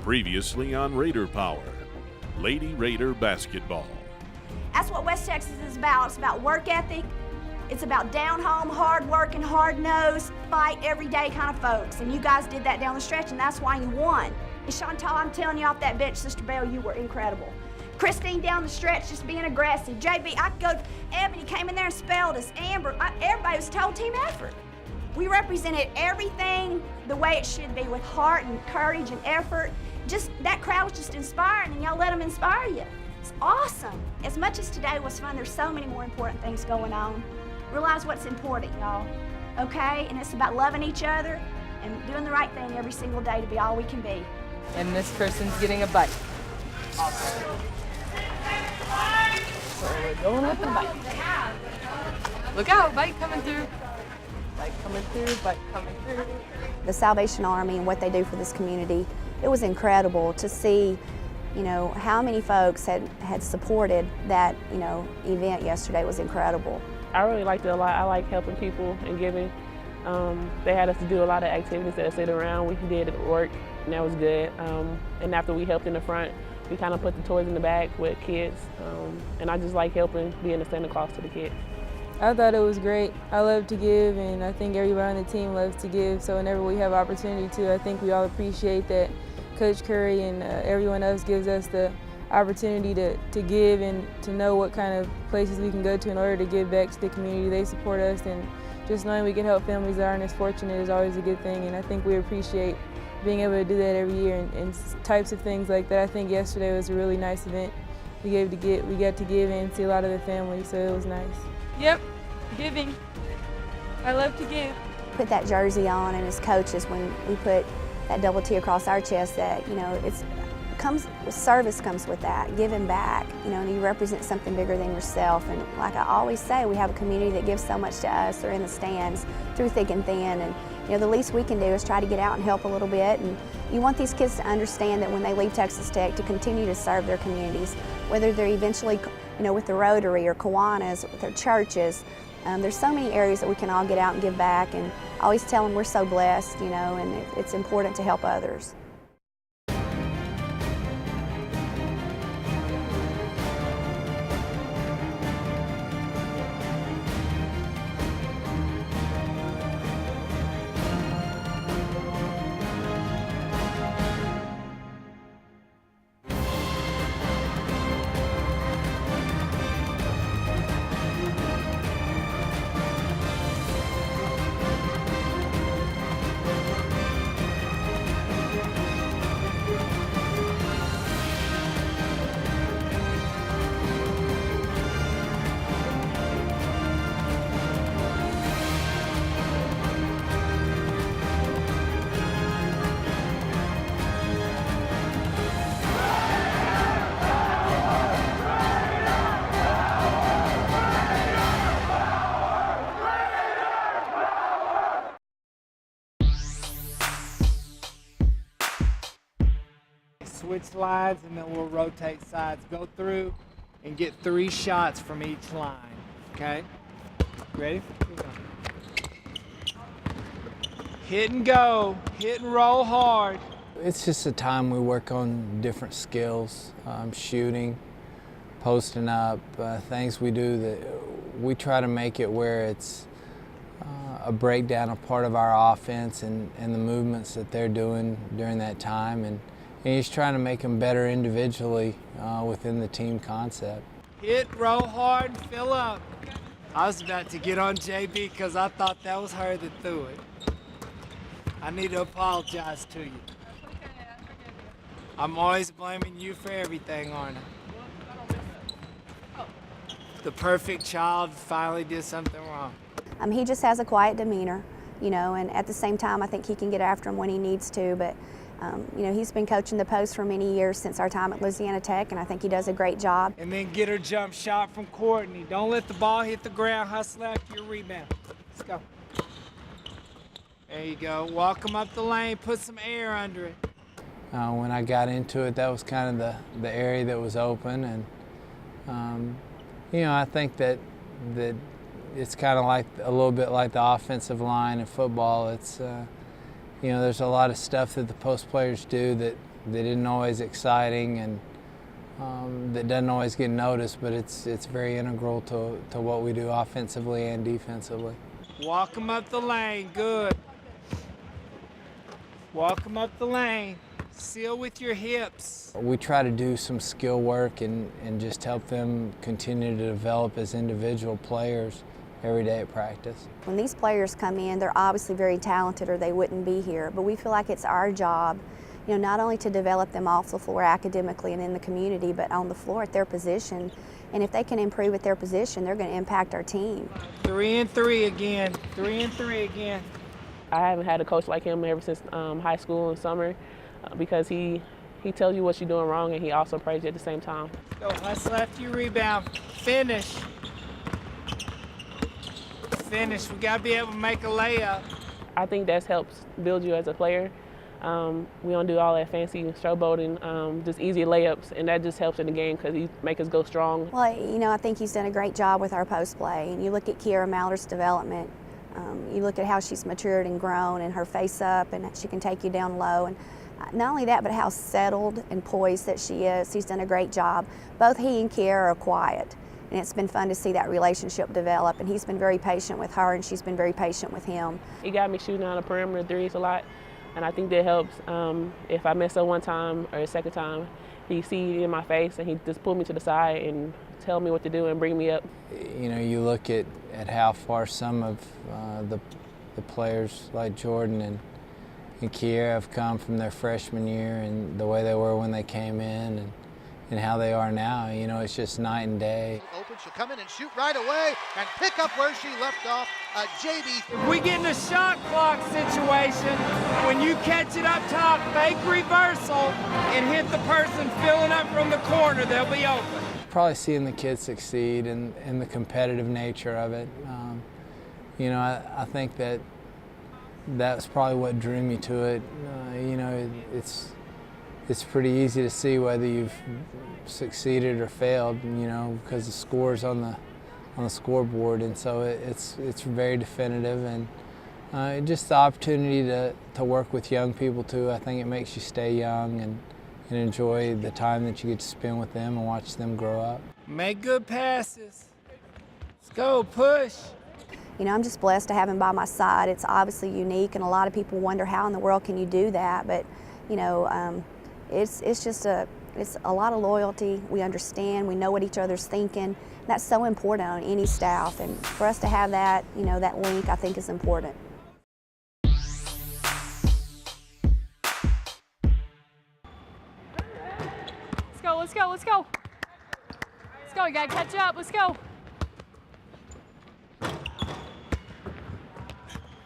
Previously on Raider Power, Lady Raider basketball. That's what West Texas is about. It's about work ethic. It's about down-home, hard-working, hard-nosed, fight everyday kind of folks. And you guys did that down the stretch, and that's why you won. And Chantal, I'm telling you off that bench, Sister Belle, you were incredible. Christine down the stretch, just being aggressive. JB, I could go, Ebony came in there and spelled us. Amber, everybody was total team effort. We represented everything the way it should be, with heart and courage and effort. Just, that crowd was just inspiring, and y'all let them inspire you. It's awesome. As much as today was fun, there's so many more important things going on. Realize what's important, y'all, okay? And it's about loving each other and doing the right thing every single day to be all we can be. And this person's getting a bite. Awesome. So we're going with the bite. Look out, bite coming through. Bite coming through, bite coming through. The Salvation Army and what they do for this community, it was incredible to see, you know, how many folks had supported that, you know, event yesterday. Was incredible. I really liked it a lot. I like helping people and giving. They had us to do a lot of activities that sit around. We did at work, and that was good. And after we helped in the front, we kind of put the toys in the back with kids. And I just like helping, being a Santa Claus to the kids. I thought it was great. I love to give, and I think everybody on the team loves to give. So whenever we have opportunity to, I think we all appreciate that Coach Curry and everyone else gives us the opportunity to give and to know what kind of places we can go to in order to give back to the community. They support us, and just knowing we can help families that aren't as fortunate is always a good thing, and I think we appreciate being able to do that every year and types of things like that. I think yesterday was a really nice event. We got to give and see a lot of the families, so it was nice. Yep, giving. I love to give. Put that jersey on, and as coaches, when we put that double T across our chest, that, you know, service comes with that, giving back, you know, and you represent something bigger than yourself. And like I always say, we have a community that gives so much to us. They're in the stands through thick and thin, and you know, the least we can do is try to get out and help a little bit. And you want these kids to understand that when they leave Texas Tech, to continue to serve their communities, whether they're eventually, you know, with the Rotary or Kiwanis, with their churches. There's so many areas that we can all get out and give back, and I always tell them we're so blessed, you know, and it's important to help others. Switch slides, and then we'll rotate sides. Go through and get 3 shots from each line, okay? Ready? Here we go. Hit and go, hit and roll hard. It's just a time we work on different skills, shooting, posting up, things we do that we try to make it where it's a breakdown, a part of our offense and the movements that they're doing during that time. And he's trying to make them better individually within the team concept. Hit, roll hard, and fill up. I was about to get on JB because I thought that was her that threw it. I need to apologize to you. I'm always blaming you for everything, aren't I? The perfect child finally did something wrong. He just has a quiet demeanor, you know, and at the same time, I think he can get after him when he needs to, but you know, he's been coaching the post for many years since our time at Louisiana Tech, and I think he does a great job. And then get her jump shot from Courtney. Don't let the ball hit the ground. Hustle after your rebound. Let's go. There you go. Walk him up the lane. Put some air under it. When I got into it, that was kind of the area that was open, and you know, I think that it's kind of like a little bit like the offensive line in football. It's you know, there's a lot of stuff that the post players do that isn't always exciting and that doesn't always get noticed, but it's very integral to what we do offensively and defensively. Walk them up the lane, good. Walk them up the lane. Seal with your hips. We try to do some skill work and just help them continue to develop as individual players every day at practice. When these players come in, they're obviously very talented or they wouldn't be here, but we feel like it's our job, you know, not only to develop them off the floor academically and in the community, but on the floor at their position. And if they can improve at their position, they're going to impact our team. 3 and 3 again. 3 and 3 again. I haven't had a coach like him ever since high school and summer because he tells you what you're doing wrong and he also prays you at the same time. Go hustle after you rebound. Finish. Finish. We got to be able to make a layup. I think that helps build you as a player. We don't do all that fancy showboating, just easy layups, and that just helps in the game because he makes us go strong. Well, you know, I think he's done a great job with our post play. And you look at Kiera Maller's development. You look at how she's matured and grown and her face up, and she can take you down low. And not only that, but how settled and poised that she is. He's done a great job. Both he and Kiera are quiet, and it's been fun to see that relationship develop. And he's been very patient with her, and she's been very patient with him. He got me shooting on the perimeter threes a lot, and I think that helps. If I mess up one time or a second time, he see it in my face, and he just pull me to the side and tell me what to do and bring me up. You know, you look at how far some of the players like Jordan and Kiera have come from their freshman year and the way they were when they came in and how they are now. You know, it's just night and day. Open, she'll come in and shoot right away and pick up where she left off. JD. If we get in a shot clock situation, when you catch it up top, fake reversal, and hit the person filling up from the corner, they'll be open. Probably seeing the kids succeed and the competitive nature of it. You know, I think that's probably what drew me to it. You know, it's pretty easy to see whether you've succeeded or failed, you know, because the score's on the scoreboard, and so it's very definitive. And just the opportunity to work with young people too, I think it makes you stay young and enjoy the time that you get to spend with them and watch them grow up. Make good passes. Let's go, push. You know, I'm just blessed to have him by my side. It's obviously unique, and a lot of people wonder how in the world can you do that. But, you know, it's a lot of loyalty. We understand. We know what each other's thinking. That's so important on any staff, and for us to have that, you know, that link, I think is important. Let's go, let's go, let's go. Let's go, you gotta catch up, let's go.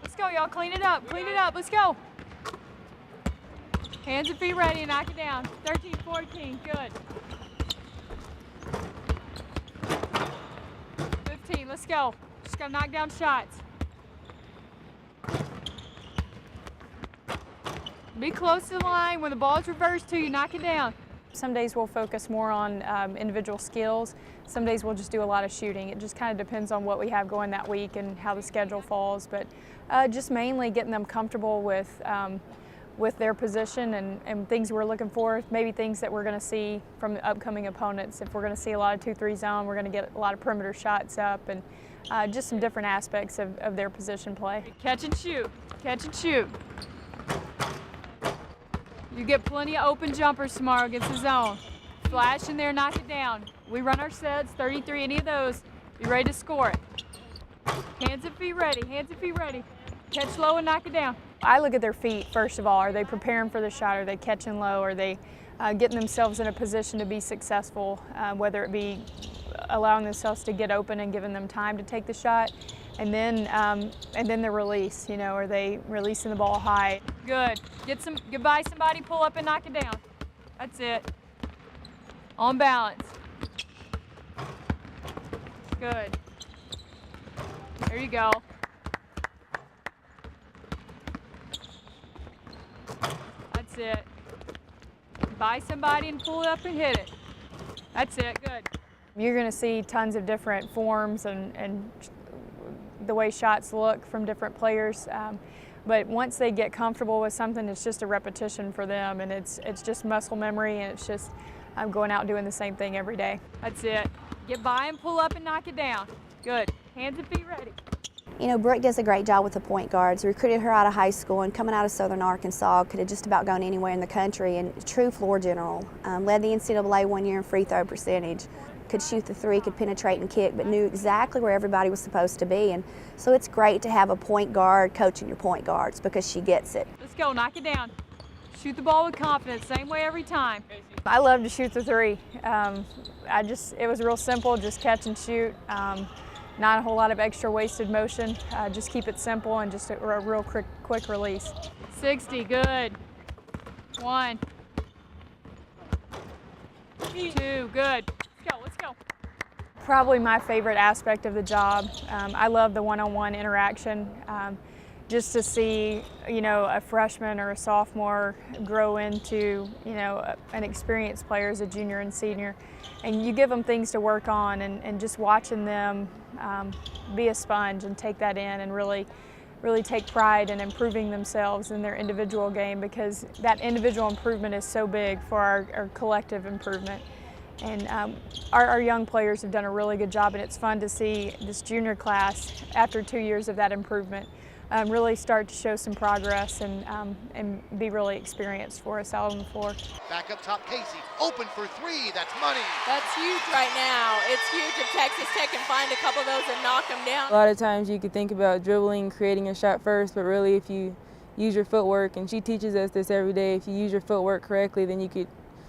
Let's go, y'all, clean it up, let's go. Hands and feet ready, knock it down. 13, 14, good. 15, let's go. Just gotta knock down shots. Be close to the line. When the ball's reversed to you, knock it down. Some days we'll focus more on individual skills. Some days we'll just do a lot of shooting. It just kind of depends on what we have going that week and how the schedule falls. But just mainly getting them comfortable with their position and things we're looking for, maybe things that we're going to see from the upcoming opponents. If we're going to see a lot of 2-3 zone, we're going to get a lot of perimeter shots up, and just some different aspects of their position play. Catch and shoot, catch and shoot. You get plenty of open jumpers tomorrow against the zone. Flash in there, knock it down. We run our sets, 33, any of those. Be ready to score it. Hands and feet ready, hands and feet ready. Catch low and knock it down. I look at their feet, first of all. Are they preparing for the shot? Are they catching low? Are they getting themselves in a position to be successful, whether it be allowing themselves to get open and giving them time to take the shot? And then the release, you know, are they releasing the ball high? Good. Get by somebody, pull up and knock it down. That's it. On balance. Good. There you go. That's it. Buy somebody and pull it up and hit it. That's it. Good. You're going to see tons of different forms and the way shots look from different players. But once they get comfortable with something, it's just a repetition for them, and it's just muscle memory, and it's just going out doing the same thing every day. That's it. Get by and pull up and knock it down. Good. Hands and feet ready. You know, Brooke does a great job with the point guards. Recruited her out of high school and coming out of Southern Arkansas, could have just about gone anywhere in the country, and true floor general. Led the NCAA one year in free throw percentage. Could shoot the three, could penetrate and kick, but knew exactly where everybody was supposed to be. And so it's great to have a point guard coaching your point guards because she gets it. Let's go, knock it down. Shoot the ball with confidence, same way every time. I love to shoot the three. It was real simple, just catch and shoot. Not a whole lot of extra wasted motion. Just keep it simple and just a real quick release. 60, good. 1. 2, good. Let's go. Probably my favorite aspect of the job. I love the one-on-one interaction. Just to see, you know, a freshman or a sophomore grow into, you know, an experienced player as a junior and senior, and you give them things to work on, and just watching them be a sponge and take that in and really take pride in improving themselves in their individual game, because that individual improvement is so big for our collective improvement. And our young players have done a really good job, and it's fun to see this junior class, after 2 years of that improvement, really start to show some progress and be really experienced for us out on the floor. Back up top, Casey, open for three, that's money. That's huge right now. It's huge if Texas Tech can find a couple of those and knock them down. A lot of times you could think about dribbling, creating a shot first, but really if you use your footwork, and she teaches us this every day, if you use your footwork correctly, then you could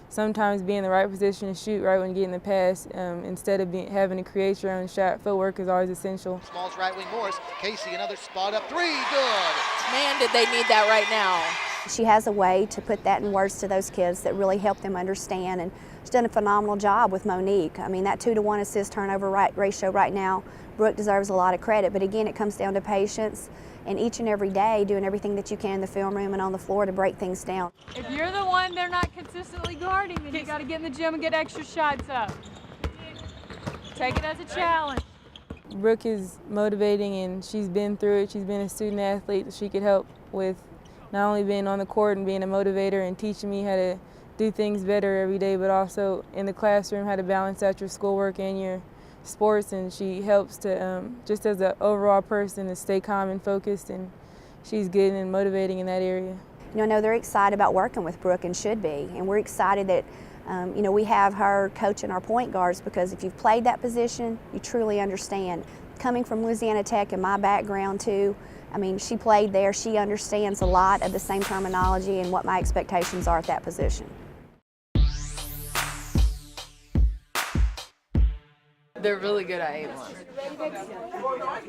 sometimes be in the right position to shoot right when you get in the pass, instead of having to create your own shot. Footwork is always essential. Smalls right wing Morris, Casey another spot up three, good. Man, did they need that right now. She has a way to put that in words to those kids that really help them understand, and she's done a phenomenal job with Monique. I mean, that 2-to-1 assist turnover ratio right now, Brooke deserves a lot of credit, but again, it comes down to patience and each and every day doing everything that you can in the film room and on the floor to break things down. If you're the one they're not consistently guarding, then you got to get in the gym and get extra shots up. Take it as a challenge. Brooke is motivating, and she's been through it. She's been a student athlete. She could help with not only being on the court and being a motivator and teaching me how to do things better every day, but also in the classroom how to balance out your schoolwork and your sports. And she helps to, just as an overall person, to stay calm and focused, and she's good and motivating in that area. You know, I know they're excited about working with Brooke, and should be, and we're excited that you know, we have her coaching our point guards, because if you've played that position, you truly understand. Coming from Louisiana Tech and my background too, I mean, she played there, she understands a lot of the same terminology and what my expectations are at that position. They're really good at A1.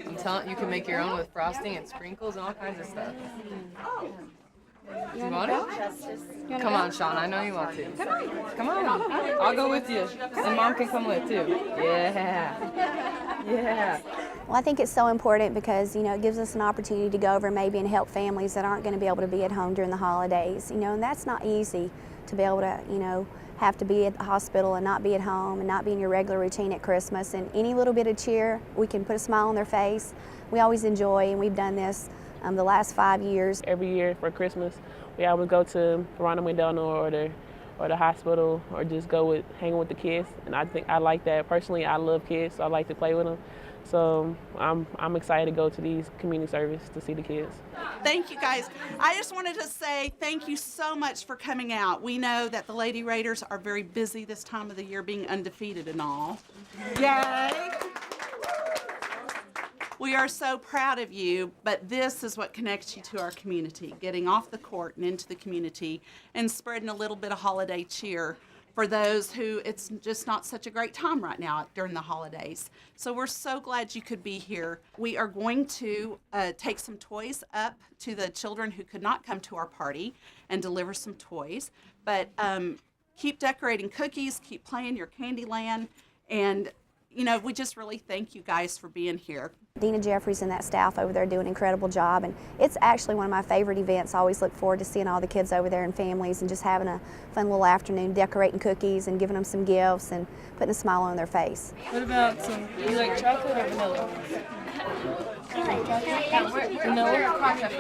I'm telling you, can make your own with frosting and sprinkles and all kinds of stuff. You want it? Come on, Sean. I know you want to. Come on. I'll go with you. And Mom can come with too. Yeah. Yeah. Well, I think it's so important because, you know, it gives us an opportunity to go over maybe and help families that aren't going to be able to be at home during the holidays. You know, and that's not easy to be able to, you know, have to be at the hospital and not be at home and not be in your regular routine at Christmas. And any little bit of cheer, we can put a smile on their face. We always enjoy, and we've done this the last 5 years. Every year for Christmas, we always go to Ronald McDonald or the hospital, or just go hang with the kids. And I think I like that. Personally, I love kids, so I like to play with them. So I'm excited to go to these community service to see the kids. Thank you, guys. I just wanted to say thank you so much for coming out. We know that the Lady Raiders are very busy this time of the year, being undefeated and all. Yay! We are so proud of you, but this is what connects you to our community, getting off the court and into the community and spreading a little bit of holiday cheer for those who it's just not such a great time right now during the holidays. So we're so glad you could be here. We are going to take some toys up to the children who could not come to our party and deliver some toys. But keep decorating cookies, keep playing your Candyland, and you know, we just really thank you guys for being here. Dina Jeffries and that staff over there do an incredible job, and it's actually one of my favorite events. I always look forward to seeing all the kids over there and families and just having a fun little afternoon decorating cookies and giving them some gifts and putting a smile on their face. What about you like chocolate or vanilla?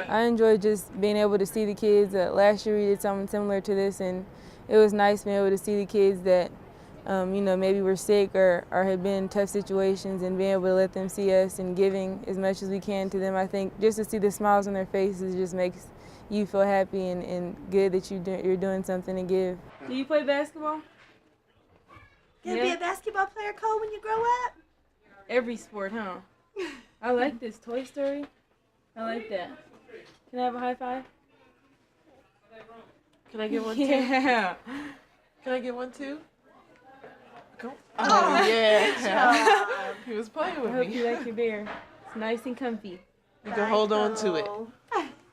I enjoy just being able to see the kids. Last year we did something similar to this, and it was nice being able to see the kids that, maybe were sick or had been in tough situations, and being able to let them see us and giving as much as we can to them. I think just to see the smiles on their faces just makes you feel happy and good that you're doing something to give. Do you play basketball? Gonna be a basketball player, Cole, when you grow up? Every sport, huh? I like this Toy Story. I like that. Can I have a high five? Can I get one too? Yeah. Can I get one too? Go. Oh, yeah. He was playing with I hope me. you like your beer. It's nice and comfy. You can hold on to it.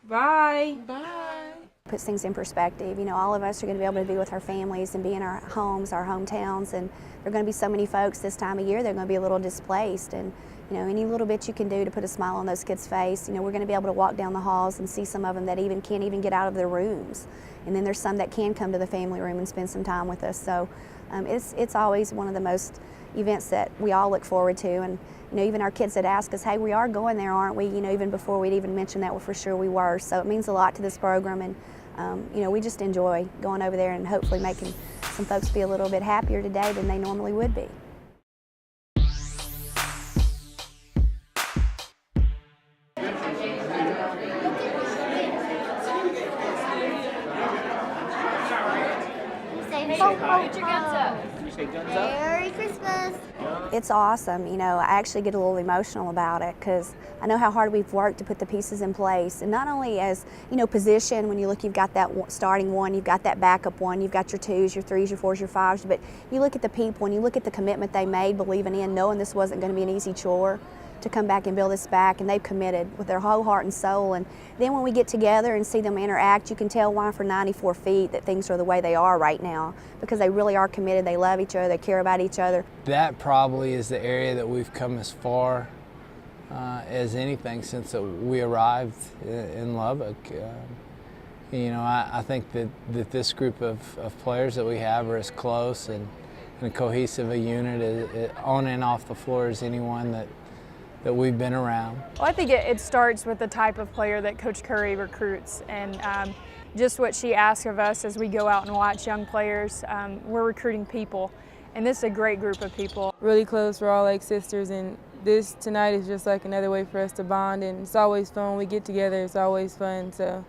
Bye. Bye. Puts things in perspective. All of us are going to be able to be with our families and be in our homes, our hometowns, and there are going to be so many folks this time of year that are going to be a little displaced. And any little bit you can do to put a smile on those kids' face. We're going to be able to walk down the halls and see some of them that can't even get out of their rooms. And then there's some that can come to the family room and spend some time with us. So it's always one of the most events that we all look forward to. And even our kids that ask us, hey, we are going there, aren't we? Even before we'd even mentioned that, well, for sure we were. So it means a lot to this program, and we just enjoy going over there and hopefully making some folks be a little bit happier today than they normally would be. Get your guns up. You say guns up? Merry Christmas. It's awesome. I actually get a little emotional about it because I know how hard we've worked to put the pieces in place. And not only as, position, when you look, you've got that starting one, you've got that backup one, you've got your 2s, your 3s, your 4s, your 5s, but you look at the people and you look at the commitment they made, believing in, knowing this wasn't going to be an easy chore to come back and build this back, and they've committed with their whole heart and soul. And then when we get together and see them interact, you can tell why for 94 feet that things are the way they are right now, because they really are committed, they love each other, they care about each other. That probably is the area that we've come as far as anything since we arrived in Lubbock. I think that this group of players that we have are as close and cohesive a unit on and off the floor as anyone that we've been around. Well, I think it starts with the type of player that Coach Curry recruits, and just what she asks of us as we go out and watch young players. We're recruiting people, and this is a great group of people. Really close, we're all like sisters, and this tonight is just like another way for us to bond, and it's always fun when we get together. It's always fun, so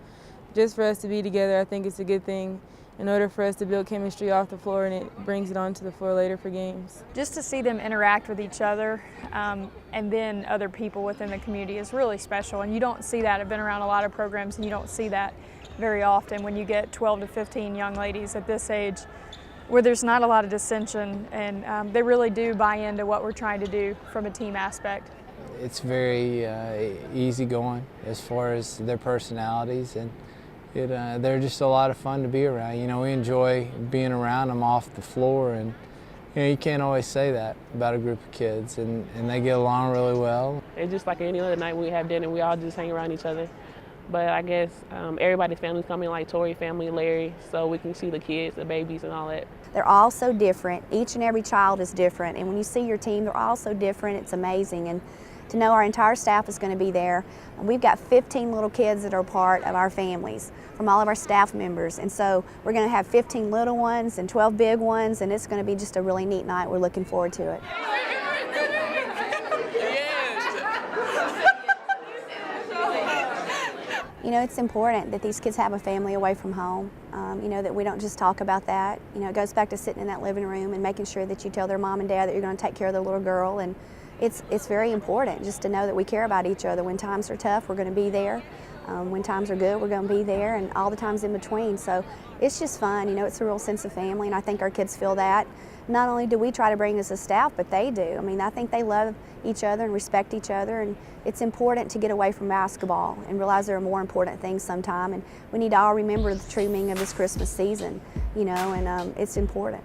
just for us to be together, I think it's a good thing in order for us to build chemistry off the floor, and it brings it onto the floor later for games. Just to see them interact with each other and then other people within the community is really special, and you don't see that. I've been around a lot of programs and you don't see that very often when you get 12 to 15 young ladies at this age where there's not a lot of dissension, and they really do buy into what we're trying to do from a team aspect. It's very easygoing as far as their personalities, and they're just a lot of fun to be around. We enjoy being around them off the floor, and you can't always say that about a group of kids, and they get along really well. It's just like any other night when we have dinner, we all just hang around each other. But I guess everybody's families come in, like Tori family, Larry, so we can see the kids, the babies and all that. They're all so different. Each and every child is different, and when you see your team, they're all so different. It's amazing. And to know our entire staff is going to be there. We've got 15 little kids that are part of our families from all of our staff members, and so we're going to have 15 little ones and 12 big ones, and it's going to be just a really neat night. We're looking forward to it. It's important that these kids have a family away from home, that we don't just talk about that. It goes back to sitting in that living room and making sure that you tell their mom and dad that you're going to take care of their little girl, and it's very important just to know that we care about each other. When times are tough, we're going to be there. When times are good, we're going to be there, and all the times in between. So it's just fun. It's a real sense of family, and I think our kids feel that. Not only do we try to bring as a staff, but they do. I think they love each other and respect each other, and it's important to get away from basketball and realize there are more important things sometime, and we need to all remember the true meaning of this Christmas season, and it's important.